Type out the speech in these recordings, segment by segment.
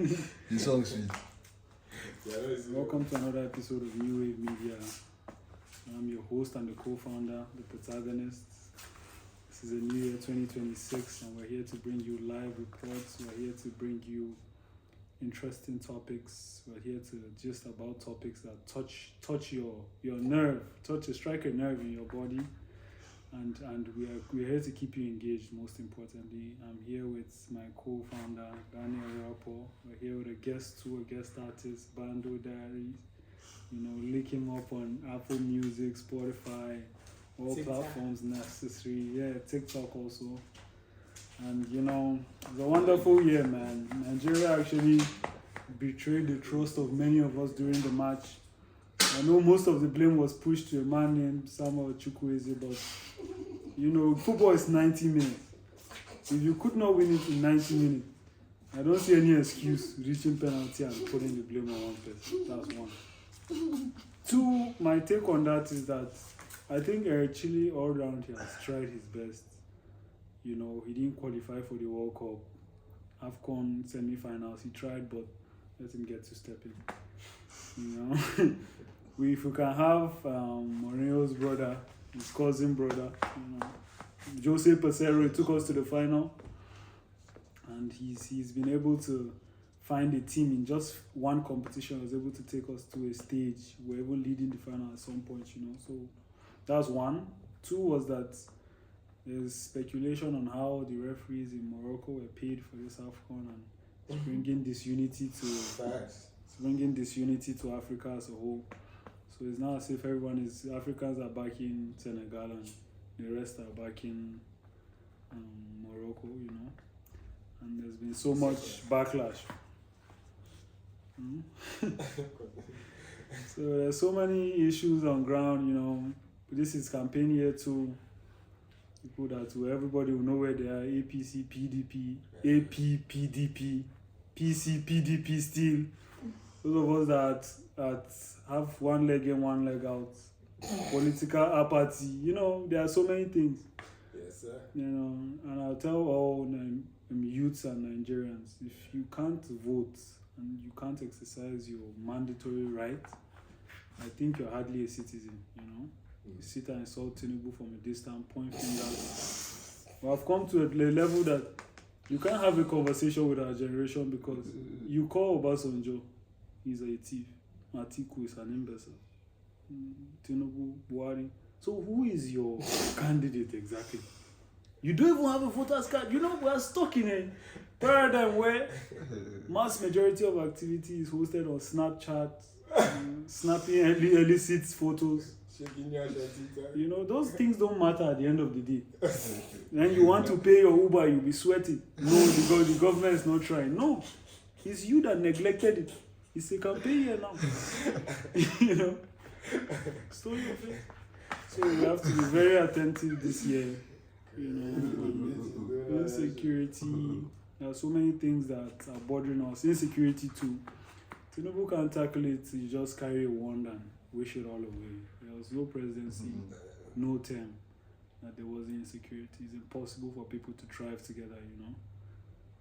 The song sweet. Welcome to another episode of New Wave Media. I'm your host and the co-founder, the protagonist. This is a new year 2026 and we're here to bring you live reports. We're here to bring you interesting topics. We're here to just about topics that touch your nerve, strike a nerve in your body. And we're here to keep you engaged, most importantly. I'm here with my co-founder, Daniel Rappo. We're here with a guest artist, Bando Diaries. Link him up on Apple Music, Spotify, all TikTok. Platforms necessary. Yeah, TikTok also. And it's a wonderful year, man. Nigeria actually betrayed the trust of many of us during the match. I know most of the blame was pushed to a man named Samuel Chukwueze, but football is 90 minutes. If you could not win it in 90 minutes, I don't see any excuse reaching penalty and putting the blame on one person. That's one. Two, my take on that is that I think Eric Chile all round he has tried his best. He didn't qualify for the World Cup. AFCON semi-finals, he tried, but let him get to step in. If we can have Mourinho's brother, his cousin brother, Jose Peseiro, took us to the final, and he's been able to find a team in just one competition. Was able to take us to a stage. We're even leading the final at some point, So that's one. Two was that there's speculation on how the referees in Morocco were paid for this AFCON and bringing disunity to Africa as a whole. So it's not as if Africans are backing Senegal and the rest are backing Morocco, And there's been so much backlash. So there's so many issues on ground, This is campaign year 2. Everybody will know where they are. APC, PDP, AP, PDP, PC, PDP still. Those of us that have one leg in, one leg out. Political apathy. There are so many things. Yes, sir. And I'll tell all youths and Nigerians, if you can't vote and you can't exercise your mandatory right, I think you're hardly a citizen, You sit and insult Tinubu from a distance, point fingers. But I've come to a level that you can't have a conversation with our generation because you call Obasanjo, he's a thief. Atiku is an imbecile. Tinubu, Buhari. So who is your candidate exactly? You don't even have a voter's card. We are stuck in a paradigm where mass majority of activity is hosted on Snapchat, snapping illicit photos. Those things don't matter at the end of the day. Then you want to pay your Uber, you'll be sweating. No, the government is not trying. No, it's you that neglected it. It's a campaign here now. So we have to be very attentive this year. Insecurity. There are so many things that are bothering us. Insecurity too. Tinubu can't tackle it. You just carry a wand and wish it all away. There was no presidency, no term that there was insecurity. It's impossible for people to thrive together.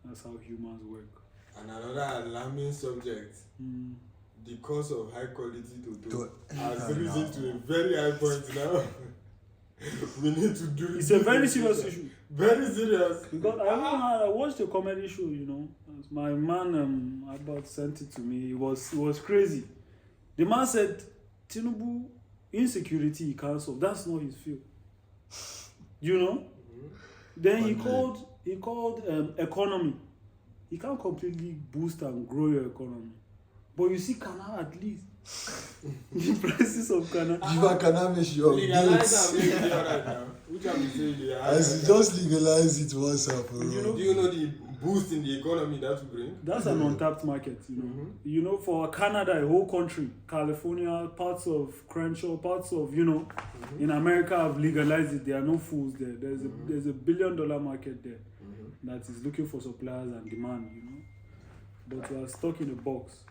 That's how humans work. And another alarming subject, the cost of high quality toto has risen to a very high point now. We need to do it. It's a very serious issue. Very serious. Because I watched a comedy show, My man about sent it to me. It was crazy. The man said, Tinubu, insecurity he can't solve. That's not his field. Then he called economy. He can't completely boost and grow your economy. But you see Canada at least. The prices of Canada. Viva cannabis, your legalize and make it right now. Which one is it? Just legalize it once and for all. Do you know the boost in the economy that will bring? That's an untapped market, For Canada, a whole country, California, parts of Crenshaw, parts of, in America have legalized it. There are no fools there. There's a $1 billion market there that is looking for suppliers and demand, But we are stuck in a box.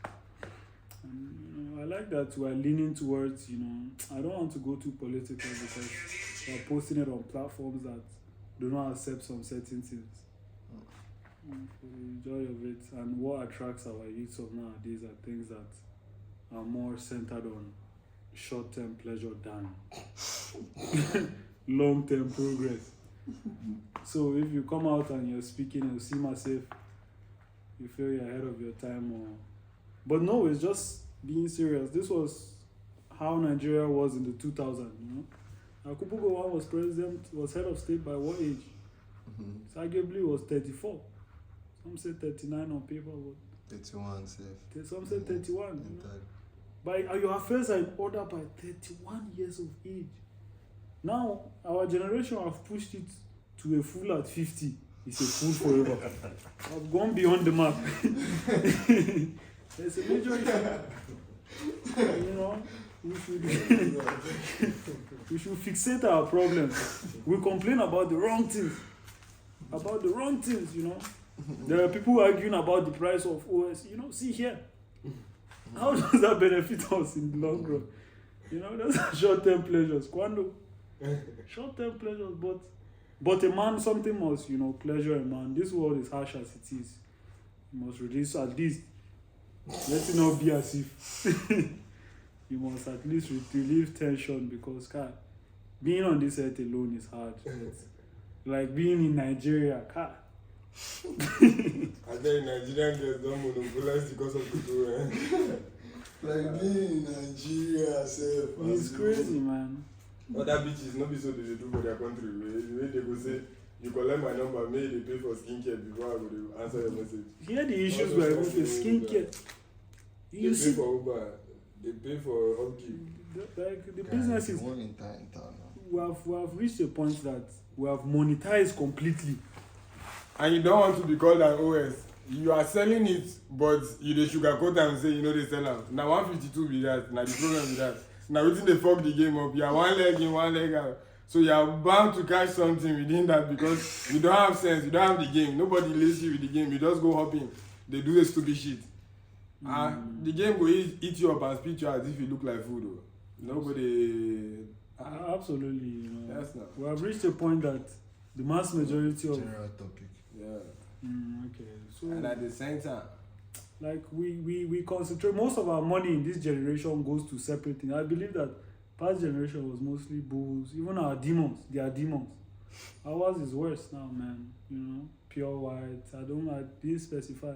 And, I like that we are leaning towards, I don't want to go too political because we are posting it on platforms that do not accept some certain things. For the joy of it. And what attracts our youth of nowadays are things that are more centered on short-term pleasure than long-term progress. So if you come out and you're speaking and you seem as if you feel you're ahead of your time, but no, it's just being serious. This was how Nigeria was in the 2000s, you know. Akubugo was head of state by what age? So arguably was 34. Some say 39 on paper, but 31 safe. some say 31. You know? But your affairs are in order by 31 years of age. Now, our generation have pushed it to a fool at 50. It's a fool forever. I've gone beyond the mark. There's a major issue. You know, we should fixate our problems. We complain about the wrong things. You know. There are people arguing about the price of OS. You know, see here. How does that benefit us in the long run? You know, that's short-term pleasures. Quando? Short-term pleasures, but a man, something must, you know, pleasure a man. This world is harsh as it is. You must reduce at least. Let it not be as if you must at least relieve tension, because being on this earth alone is hard. Like being in Nigeria, And then Nigerian girls don't monopolize because of the tour. Like being in Nigeria, safe. It's crazy, man. Other bitches, no be so they do for their country. Where they go say, you collect my number, may they pay for skincare before I go answer your message. Here the issues were with the skincare. They pay for Uber, they pay for upkeep. Like the businesses, One in town now. we have reached a point that we have monetized completely. And you don't want to be called an OS. You are selling it, but you dey sugarcoat and say you know they sell am. Now 152 be that. Now the problem be that. Now wetin dey fuck the game up. You are one leg in, one leg out. So you are bound to catch something within that, because you don't have sense. You don't have the game. Nobody lays you with the game. You just go hopping. They do the stupid shit. The game will eat you up and spit you out if you look like food. Though. Nobody. Absolutely, you know. Yes, no. We have reached a point that the mass majority of General topic. Yeah. okay. So And at the same time, like we concentrate, most of our money in this generation goes to separate things. I believe that past generation was mostly bulls. Even our demons, they are demons. Ours is worse now, man. You know, pure white. I didn't specify.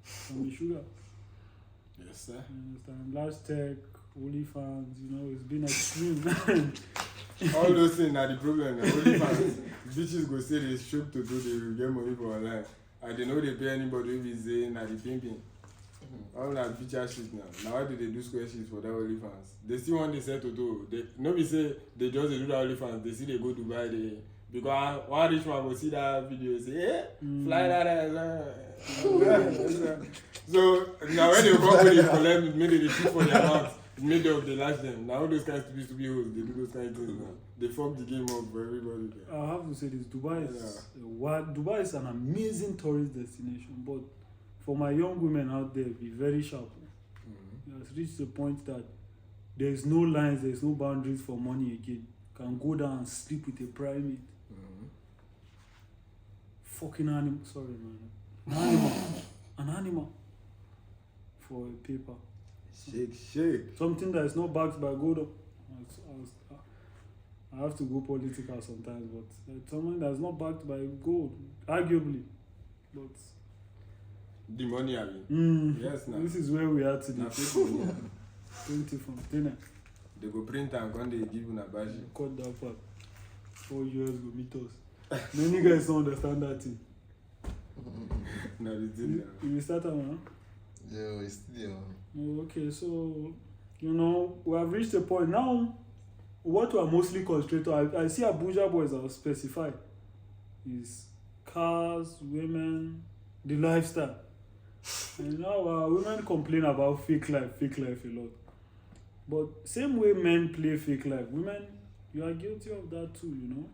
From the sugar. yes, sir. You understand? Large tech, OnlyFans, you know, it's been extreme. All those things are the problem. Only fans, bitches go say they shook to do, they will get money for online. And they know they pay anybody who is saying that the pimping. All that feature shit now. Now why do they do square shit for that OnlyFans? They still want they say to do. They nobody say they just they do that OnlyFans. They see they go Dubai. They because one rich man will see that video say, hey, fly that ass. So now when they come with they collect, maybe they shoot for their mouth. Made up, they lash them. Now all those guys to be hoes, they do those kind of things now. They fuck the game up for everybody. I have to say this, Dubai is an amazing tourist destination, but for my young women out there, be very sharp. It has reached the point that there is no lines, there is no boundaries for money again. Can go down and sleep with a primate. Fucking animal, sorry man. An animal for a paper. Shake. Something that is not backed by gold. I have to go political sometimes, but something that is not backed by gold, arguably. But the money, I mean. Yes, now. This is where we are today. 20 from dinner. They go print and when they give you a badge. Cut that part. 4 years go meet us. Many guys don't understand that thing. No, they did. You will start on, huh? Yeah, it's still. Okay, so you know we have reached a point now. What we are mostly concentrated on, I see Abuja boys are specified is cars, women, the lifestyle. And now women complain about fake life a lot. But same way men play fake life, women, you are guilty of that too, you know.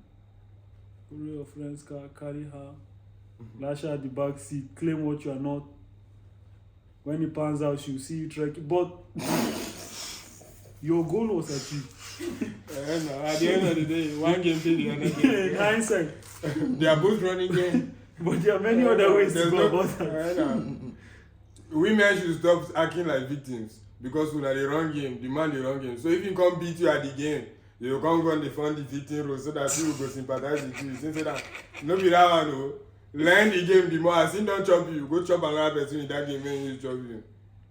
Borrow your friend's car, carry her, lash her at the back seat, claim what you are not. When it pans out, she'll see you trekking. But your goal was achieved. At the end of the day, one game pay the other game. In hindsight. They are both running game. But there are many other ways to There's go no- about that. Women should stop acting like victims because una the wrong game, the man the wrong game. So if he come beat you at the game, you come go on the fund the victim role so that people go sympathize with you. Since that no be that one o. Learn the game the more as him don chop you, go chop another person in that game when he chop you.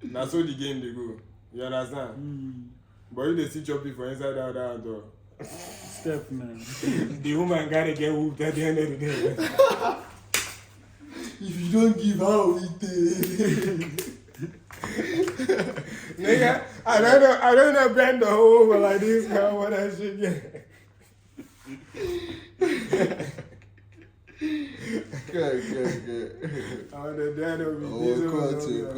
Na so the game dey go. You understand? But if they still chop you for inside that other door. Step, man. The woman gotta get whooped at the end of the day. If you don't give, how we take? Nigga, I don't know bend the whole over like this now what I should get. Good. I'm the dad of me. Oh,